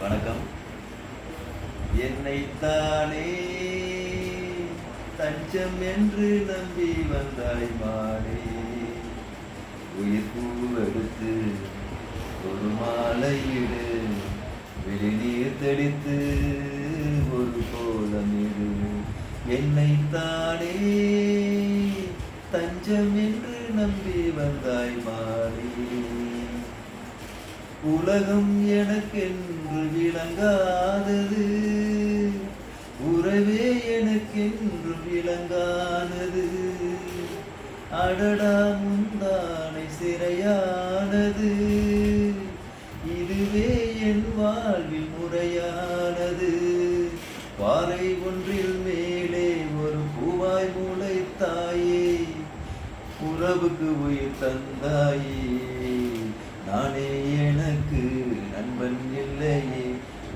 வணக்கம். என்னைத்தானே தஞ்சம் என்று நம்பி வந்தாய் மானே, உயிர் பூவெடுத்து ஒரு மாலையிடு, விழிநீர் தெளித்து ஒரு கோலமிடு. என்னைத்தானே தஞ்சம் என்று நம்பி வந்தாய் மானே, உலகம் எனக்கென்று விளங்காதது, உறவே எனக்கென்று விளங்கானது. அடடா முந்தானை சிறையானது, இதுவே என் வாழ்வில் முறையானது. பாறை ஒன்றில் மேலே ஒரு பூவாய் முளைத்தாயே, உறவுக்கு உயிர் தந்தாயே. நானே எனக்கு நண்பன் இல்லையே,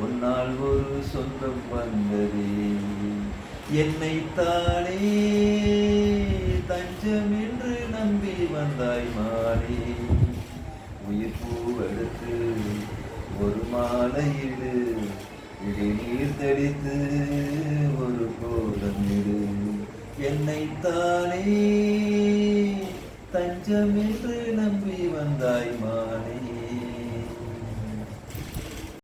உன்னால் ஒரு சொந்தம் வந்ததே. என்னைத்தானே தஞ்சம் என்று நம்பி வந்தாய் மானே, உயிர் பூவெடுத்து ஒரு மாலையிடு, இடைநீர் தெளித்து ஒரு கோலமிடு. என்னைத்தானே தஞ்சம் என்று நம்பி வந்தாய் மானே.